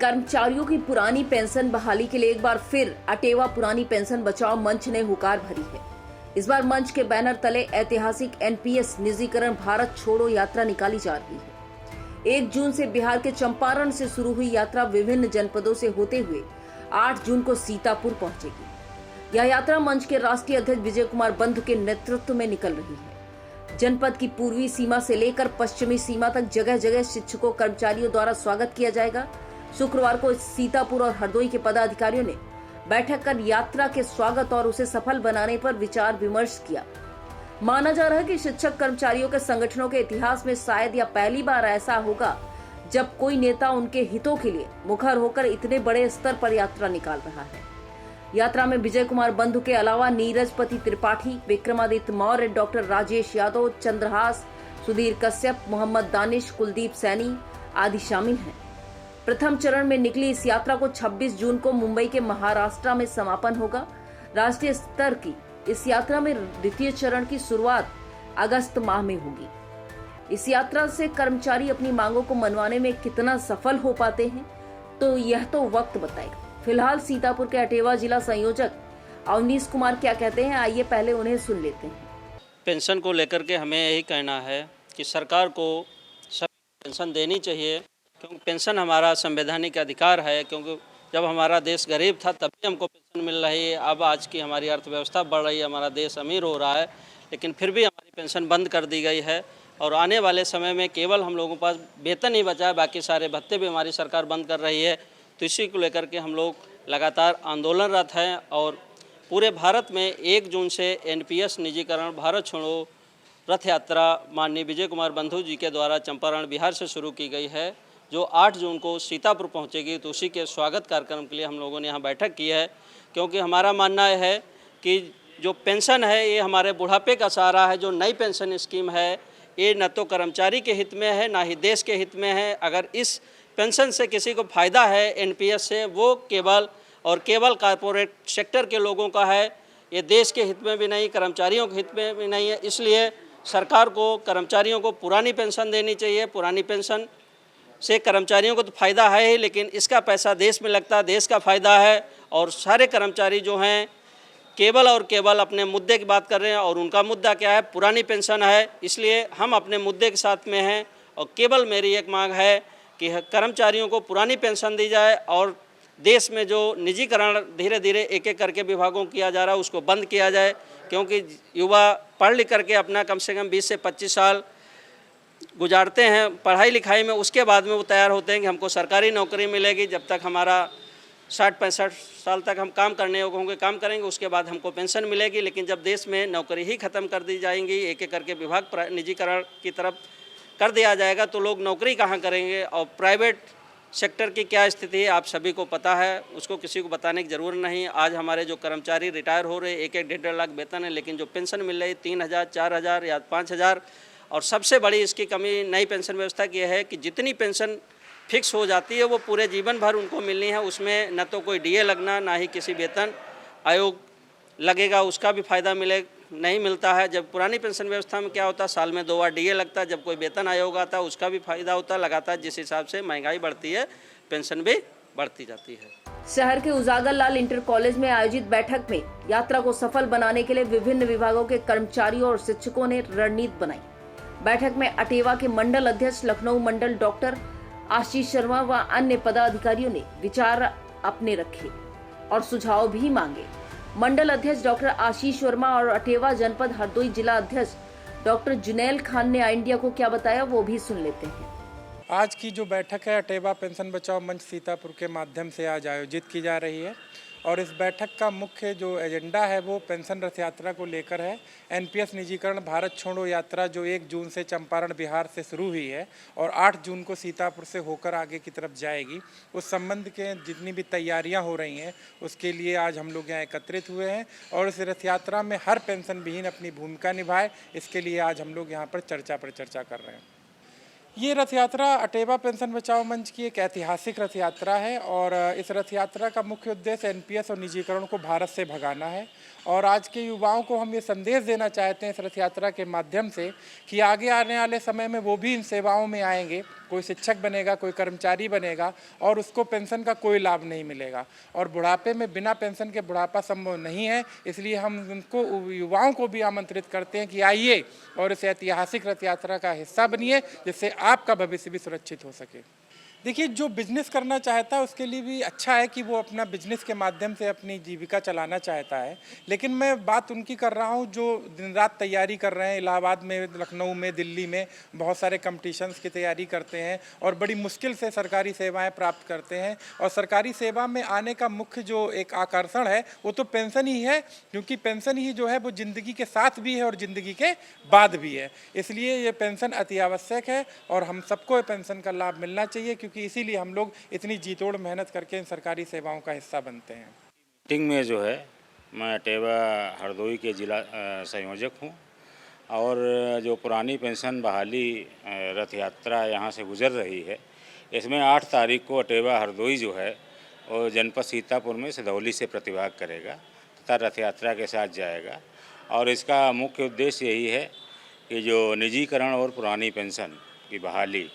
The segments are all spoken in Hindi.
कर्मचारियों की पुरानी पेंशन बहाली के लिए एक बार फिर अटेवा पुरानी पेंशन बचाओ मंच ने हुकार भरी है। इस बार मंच के बैनर तले ऐतिहासिक एनपीएस निजीकरण भारत छोड़ो यात्रा निकाली जा रही है। 1 जून से बिहार के चंपारण से शुरू हुई यात्रा विभिन्न जनपदों से होते हुए 8 जून को सीतापुर पहुंचेगी। यह यात्रा मंच के राष्ट्रीय अध्यक्ष विजय कुमार बंधु के नेतृत्व में निकल रही है। जनपद की पूर्वी सीमा से लेकर पश्चिमी सीमा तक जगह जगह शिक्षकों कर्मचारियों द्वारा स्वागत किया जाएगा। शुक्रवार को सीतापुर और हरदोई के पदाधिकारियों ने बैठक कर यात्रा के स्वागत और उसे सफल बनाने पर विचार विमर्श किया। माना जा रहा है कि शिक्षक कर्मचारियों के संगठनों के इतिहास में शायद यह पहली बार ऐसा होगा जब कोई नेता उनके हितों के लिए मुखर होकर इतने बड़े स्तर पर यात्रा निकाल रहा है। यात्रा में विजय कुमार बंधु के अलावा नीरज पति त्रिपाठी, विक्रमादित्य मौर्य, डॉक्टर राजेश यादव, चंद्रहास, सुधीर कश्यप, मोहम्मद दानिश, कुलदीप सैनी आदि शामिल हैं। प्रथम चरण में निकली इस यात्रा को 26 जून को मुंबई के महाराष्ट्र में समापन होगा। राष्ट्रीय स्तर की इस यात्रा में द्वितीय चरण की शुरुआत अगस्त माह में होगी। इस यात्रा से कर्मचारी अपनी मांगों को मनवाने में कितना सफल हो पाते हैं तो यह तो वक्त बताएगा। फिलहाल सीतापुर के अटेवा जिला संयोजक अवनीश कुमार क्या कहते हैं, आइए पहले उन्हें सुन लेते हैं। पेंशन को लेकर के हमें यही कहना है कि सरकार को सब पेंशन देनी चाहिए, क्योंकि पेंशन हमारा संवैधानिक अधिकार है। क्योंकि जब हमारा देश गरीब था तभी हमको पेंशन मिल रही है। अब आज की हमारी अर्थव्यवस्था बढ़ रही है, हमारा देश अमीर हो रहा है, लेकिन फिर भी हमारी पेंशन बंद कर दी गई है। और आने वाले समय में केवल हम लोगों के पास वेतन ही बचा है, बाकी सारे भत्ते भी हमारी सरकार बंद कर रही है। तो इसी को लेकर के हम लोग लगातार आंदोलनरत हैं और पूरे भारत में 1 जून से एनपीएस निजीकरण भारत छोड़ो रथ यात्रा माननीय विजय कुमार बंधु जी के द्वारा चंपारण बिहार से शुरू की गई है, जो 8 जून को सीतापुर पहुंचेगी। तो उसी के स्वागत कार्यक्रम के लिए हम लोगों ने यहाँ बैठक की है, क्योंकि हमारा मानना है कि जो पेंशन है ये हमारे बुढ़ापे का सहारा है। जो नई पेंशन स्कीम है ये न तो कर्मचारी के हित में है, ना ही देश के हित में है। अगर इस पेंशन से किसी को फ़ायदा है एनपीएस से, वो केवल कॉरपोरेट सेक्टर के लोगों का है। ये देश के हित में भी नहीं, कर्मचारियों के हित में भी नहीं है। इसलिए सरकार को कर्मचारियों को पुरानी पेंशन देनी चाहिए। पुरानी पेंशन से कर्मचारियों को तो फ़ायदा है ही, लेकिन इसका पैसा देश में लगता है, देश का फ़ायदा है। और सारे कर्मचारी जो हैं केवल और केवल अपने मुद्दे की बात कर रहे हैं, और उनका मुद्दा क्या है? पुरानी पेंशन है। इसलिए हम अपने मुद्दे के साथ में हैं और केवल मेरी एक मांग है कि कर्मचारियों को पुरानी पेंशन दी जाए और देश में जो निजीकरण धीरे धीरे एक एक करके विभागों किया जा रहा है उसको बंद किया जाए। क्योंकि युवा पढ़ लिख करके अपना कम से कम 20 से 25 साल गुजारते हैं पढ़ाई लिखाई में, उसके बाद में वो तैयार होते हैं कि हमको सरकारी नौकरी मिलेगी। जब तक हमारा 60-65 साल तक हम काम करने योग्य होंगे, काम करेंगे, उसके बाद हमको पेंशन मिलेगी। लेकिन जब देश में नौकरी ही ख़त्म कर दी जाएंगी, एक एक करके विभाग निजीकरण की तरफ कर दिया जाएगा, तो लोग नौकरी कहाँ करेंगे? और प्राइवेट सेक्टर की क्या स्थिति है आप सभी को पता है, उसको किसी को बताने की ज़रूरत नहीं। आज हमारे जो कर्मचारी रिटायर हो रहे, 1-1, 1.5 लाख वेतन है, लेकिन जो पेंशन मिल रही 3,000, 4,000 या 5,000। और सबसे बड़ी इसकी कमी नई पेंशन व्यवस्था की है कि जितनी पेंशन फिक्स हो जाती है वो पूरे जीवन भर उनको मिलनी है। उसमें न तो कोई डीए लगना, ना ही किसी वेतन आयोग लगेगा, उसका भी फ़ायदा नहीं मिलता है। जब पुरानी पेंशन व्यवस्था में क्या होता है, साल में 2 बार डीए लगता है। जब कोई वेतन आयोग आता है उसका भी फायदा होता है लगातार। जिस हिसाब से महंगाई बढ़ती है पेंशन भी बढ़ती जाती है। शहर के उजागर लाल इंटर कॉलेज में आयोजित बैठक में यात्रा को सफल बनाने के लिए विभिन्न विभागों के कर्मचारियों और शिक्षकों ने रणनीति बनाई। बैठक में अटेवा के मंडल अध्यक्ष, लखनऊ मंडल डॉक्टर आशीष शर्मा व अन्य पदाधिकारियों ने विचार अपने रखे और सुझाव भी मांगे। मंडल अध्यक्ष डॉक्टर आशीष वर्मा और अटेवा जनपद हरदोई जिला अध्यक्ष डॉक्टर जुनैल खान ने इंडिया को क्या बताया वो भी सुन लेते हैं। आज की जो बैठक है अटेवा पेंशन बचाओ मंच सीतापुर के माध्यम से आज आयोजित की जा रही है, और इस बैठक का मुख्य जो एजेंडा है वो पेंशन रथ यात्रा को लेकर है। एनपीएस निजीकरण भारत छोड़ो यात्रा जो 1 जून से चंपारण बिहार से शुरू हुई है और 8 जून को सीतापुर से होकर आगे की तरफ जाएगी, उस संबंध के जितनी भी तैयारियां हो रही हैं उसके लिए आज हम लोग यहाँ एकत्रित हुए हैं। और इस रथ यात्रा में हर पेंशन विहीन अपनी भूमिका निभाए, इसके लिए आज हम लोग यहाँ पर चर्चा कर रहे हैं। ये रथ यात्रा अटेवा पेंशन बचाओ मंच की एक ऐतिहासिक रथ यात्रा है, और इस रथ यात्रा का मुख्य उद्देश्य एनपीएस और निजीकरण को भारत से भगाना है। और आज के युवाओं को हम ये संदेश देना चाहते हैं इस रथ यात्रा के माध्यम से कि आगे आने वाले समय में वो भी इन सेवाओं में आएंगे कोई शिक्षक बनेगा, कोई कर्मचारी बनेगा और उसको पेंशन का कोई लाभ नहीं मिलेगा। और बुढ़ापे में बिना पेंशन के बुढ़ापा संभव नहीं है। इसलिए हम उनको, युवाओं को भी आमंत्रित करते हैं कि आइए और इस ऐतिहासिक रथ यात्रा का हिस्सा बनिए, जिससे आपका भविष्य भी सुरक्षित हो सके। देखिए, जो बिजनेस करना चाहता है उसके लिए भी अच्छा है कि वो अपना बिजनेस के माध्यम से अपनी जीविका चलाना चाहता है, लेकिन मैं बात उनकी कर रहा हूँ जो दिन रात तैयारी कर रहे हैं। इलाहाबाद में, लखनऊ में, दिल्ली में बहुत सारे कंपटीशंस की तैयारी करते हैं और बड़ी मुश्किल से सरकारी सेवाएं प्राप्त करते हैं। और सरकारी सेवा में आने का मुख्य जो एक आकर्षण है वो तो पेंशन ही है, क्योंकि पेंशन ही जो है वो ज़िंदगी के साथ भी है और ज़िंदगी के बाद भी है। इसलिए ये पेंशन अति आवश्यक है और हम सबको पेंशन का लाभ मिलना चाहिए, क्योंकि इसीलिए हम लोग इतनी जीतोड़ मेहनत करके इन सरकारी सेवाओं का हिस्सा बनते हैं। मीटिंग में जो है, मैं अटेवा हरदोई के जिला संयोजक हूँ और जो पुरानी पेंशन बहाली रथ यात्रा यहाँ से गुजर रही है, इसमें 8 तारीख को अटेवा हरदोई जो है वो जनपद सीतापुर में सिधौली से प्रतिभाग करेगा तथा रथ यात्रा के साथ जाएगा। और इसका मुख्य उद्देश्य यही है कि जो निजीकरण और पुरानी पेंशन की बहाली,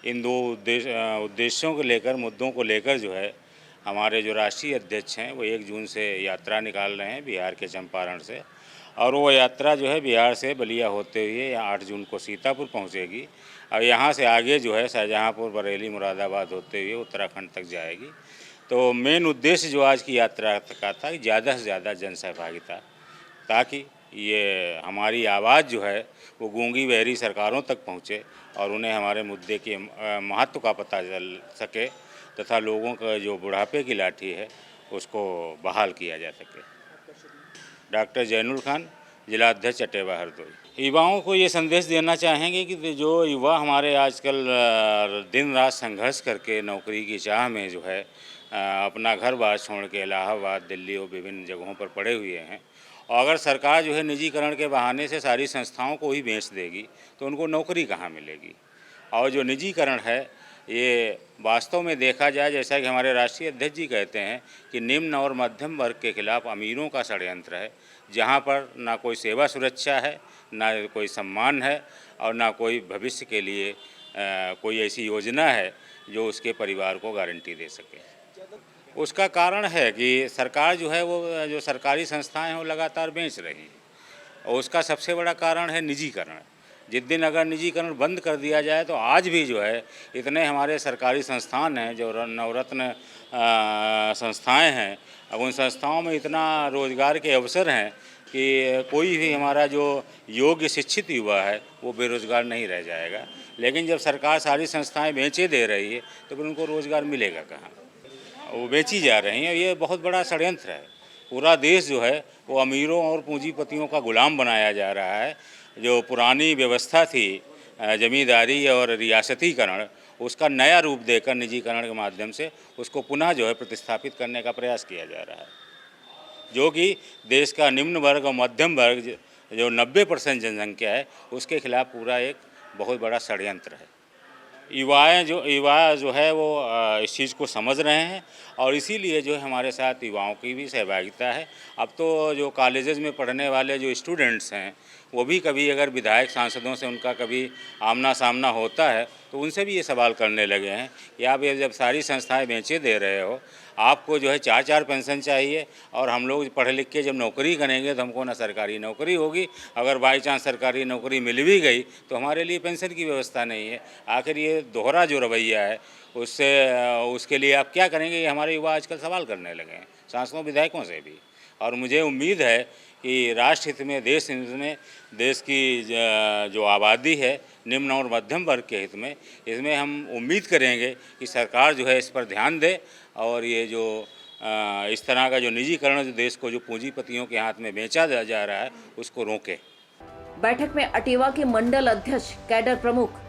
इन दो उद्देश्यों को लेकर, मुद्दों को लेकर जो है हमारे जो राष्ट्रीय अध्यक्ष हैं वो 1 जून से यात्रा निकाल रहे हैं बिहार के चंपारण से। और वो यात्रा जो है बिहार से बलिया होते हुए 8 जून को सीतापुर पहुंचेगी और यहाँ से आगे जो है शाहजहाँपुर, बरेली, मुरादाबाद होते हुए उत्तराखंड तक जाएगी। तो मेन उद्देश्य जो आज की यात्रा का था कि ज़्यादा से ज़्यादा जन सहभागिता, ताकि ये हमारी आवाज़ जो है वो गूंगी बहरी सरकारों तक पहुँचे और उन्हें हमारे मुद्दे के महत्व का पता चल सके तथा लोगों का जो बुढ़ापे की लाठी है उसको बहाल किया जा सके। डॉक्टर जैनुल खान, जिला अध्यक्ष अटेवा हरदोई। युवाओं को ये संदेश देना चाहेंगे कि जो युवा हमारे आजकल दिन रात संघर्ष करके नौकरी की चाह में जो है अपना घर बार छोड़ के इलाहाबाद, दिल्ली और विभिन्न जगहों पर पड़े हुए हैं, और अगर सरकार जो है निजीकरण के बहाने से सारी संस्थाओं को ही बेच देगी तो उनको नौकरी कहाँ मिलेगी। और जो निजीकरण है ये वास्तव में देखा जाए, जैसा कि हमारे राष्ट्रीय अध्यक्ष जी कहते हैं कि निम्न और मध्यम वर्ग के खिलाफ अमीरों का षड्यंत्र है, जहाँ पर ना कोई सेवा सुरक्षा है, ना कोई सम्मान है और ना कोई भविष्य के लिए कोई ऐसी योजना है जो उसके परिवार को गारंटी दे सके। उसका कारण है कि सरकार जो है वो जो सरकारी संस्थाएं हैं वो लगातार बेच रही हैं, और उसका सबसे बड़ा कारण है निजीकरण। जिस दिन अगर निजीकरण बंद कर दिया जाए तो आज भी जो है इतने हमारे सरकारी संस्थान हैं जो नवरत्न संस्थाएं हैं, अब उन संस्थाओं में इतना रोजगार के अवसर हैं कि कोई भी हमारा जो योग्य शिक्षित युवा है वो बेरोजगार नहीं रह जाएगा। लेकिन जब सरकार सारी संस्थाएं बेचे दे रही है तो फिर उनको रोज़गार मिलेगा कहाँ, वो बेची जा रही हैं। ये बहुत बड़ा षड्यंत्र है। पूरा देश जो है वो अमीरों और पूंजीपतियों का गुलाम बनाया जा रहा है। जो पुरानी व्यवस्था थी जमींदारी और रियासतीकरण, उसका नया रूप देकर निजीकरण के माध्यम से उसको पुनः जो है प्रतिस्थापित करने का प्रयास किया जा रहा है, जो कि देश का निम्न वर्ग और मध्यम वर्ग जो 90% जनसंख्या है उसके खिलाफ पूरा एक बहुत बड़ा षड्यंत्र है। युवा जो है वो इस चीज़ को समझ रहे हैं और इसीलिए जो है हमारे साथ युवाओं की भी सहभागिता है। अब तो जो कॉलेजेस में पढ़ने वाले जो स्टूडेंट्स हैं वो भी कभी अगर विधायक सांसदों से उनका कभी आमना सामना होता है तो उनसे भी ये सवाल करने लगे हैं कि आप ये जब सारी संस्थाएं बेचे दे रहे हो, आपको जो है 4-4 पेंशन चाहिए और हम लोग पढ़ लिख के जब नौकरी करेंगे तो हमको ना सरकारी नौकरी होगी, अगर बाई चांस सरकारी नौकरी मिल भी गई तो हमारे लिए पेंशन की व्यवस्था नहीं है। आखिर ये दोहरा जो रवैया है उसके लिए आप क्या करेंगे, ये हमारे युवा आजकल सवाल करने लगे हैं सांसदों विधायकों से भी। और मुझे उम्मीद है कि राष्ट्र हित में, देश हित में, देश की जो आबादी है निम्न और मध्यम वर्ग के हित में, इसमें हम उम्मीद करेंगे कि सरकार जो है इस पर ध्यान दे और ये जो इस तरह का जो निजीकरण जो देश को जो पूंजीपतियों के हाथ में बेचा जा रहा है उसको रोके। बैठक में अटेवा के मंडल अध्यक्ष, कैडर प्रमुख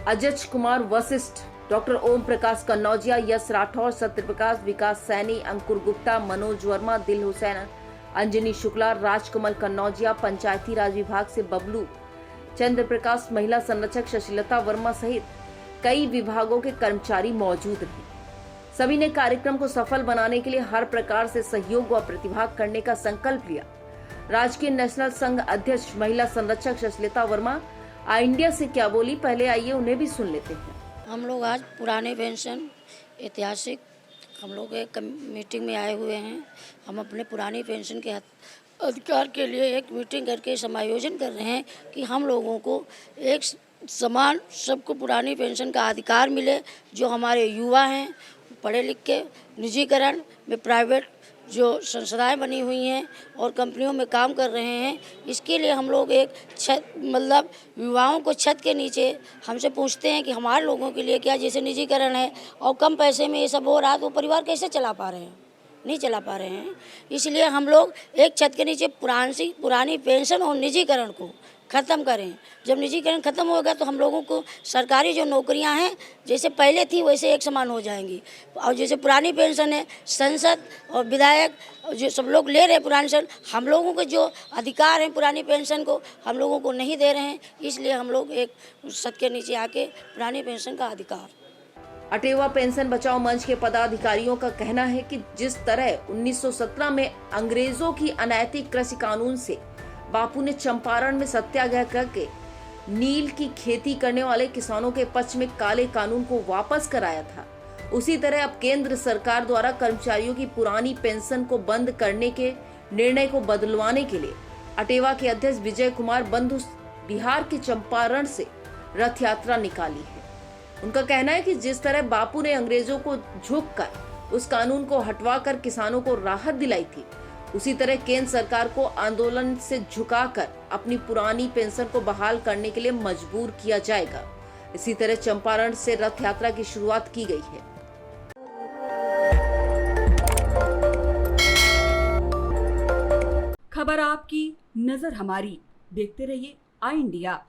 अजय कुमार वशिष्ठ, डॉक्टर ओम प्रकाश कन्नौजिया, यश राठौर, सत्यप्रकाश, विकास सैनी, अंकुर गुप्ता, मनोज वर्मा, दिल हुसैन, अंजनी शुक्ला, राजकमल कन्नौजिया, पंचायती राज विभाग से बबलू, चंद्र प्रकाश, महिला संरक्षक शशिलता वर्मा सहित कई विभागों के कर्मचारी मौजूद रहे। सभी ने कार्यक्रम को सफल बनाने के लिए हर प्रकार से सहयोग व प्रतिभाग करने का संकल्प लिया। राजकीय नेशनल संघ अध्यक्ष महिला संरक्षक शशिलता वर्मा इंडिया से क्या बोली, पहले आइए उन्हें भी सुन लेते हैं। हम लोग आज पुराने पेंशन ऐतिहासिक हम लोग एक मीटिंग में आए हुए हैं। हम अपने पुरानी पेंशन के अधिकार के लिए एक मीटिंग करके समायोजन कर रहे हैं कि हम लोगों को एक समान सबको पुरानी पेंशन का अधिकार मिले। जो हमारे युवा हैं पढ़े लिख के निजीकरण में प्राइवेट जो संस्थाएं बनी हुई हैं और कंपनियों में काम कर रहे हैं, इसके लिए हम लोग एक छत मतलब युवाओं को छत के नीचे हमसे पूछते हैं कि हमारे लोगों के लिए क्या, जैसे निजीकरण है और कम पैसे में ये सब हो रहा है तो परिवार कैसे चला पा रहे हैं, नहीं चला पा रहे हैं। इसलिए हम लोग एक छत के नीचे पुरानी पेंशन और निजीकरण को ख़त्म करें। जब निजीकरण ख़त्म होगा तो हम लोगों को सरकारी जो नौकरियां हैं जैसे पहले थी वैसे एक समान हो जाएंगी। और जैसे पुरानी पेंशन है संसद और विधायक जो सब लोग ले रहे हैं पुरानी पेंशन, हम लोगों के जो अधिकार हैं पुरानी पेंशन को हम लोगों को नहीं दे रहे हैं। इसलिए हम लोग एक छत के नीचे आके पुरानी पेंशन का अधिकार। अटेवा पेंशन बचाओ मंच के पदाधिकारियों का कहना है कि जिस तरह 1917 में अंग्रेजों की अनैतिक कृषि कानून से बापू ने चंपारण में सत्याग्रह करके नील की खेती करने वाले किसानों के पक्ष में काले कानून को वापस कराया था, उसी तरह अब केंद्र सरकार द्वारा कर्मचारियों की पुरानी पेंशन को बंद करने के निर्णय को बदलवाने के लिए अटेवा के अध्यक्ष विजय कुमार बंधु बिहार के चंपारण से रथ यात्रा निकाली है। उनका कहना है कि जिस तरह बापू ने अंग्रेजों को झुककर उस कानून को हटवाकर किसानों को राहत दिलाई थी, उसी तरह केंद्र सरकार को आंदोलन से झुकाकर अपनी पुरानी पेंशन को बहाल करने के लिए मजबूर किया जाएगा। इसी तरह चंपारण से रथ यात्रा की शुरुआत की गई है। खबर आपकी, नजर हमारी। देखते रहिए आई इंडिया।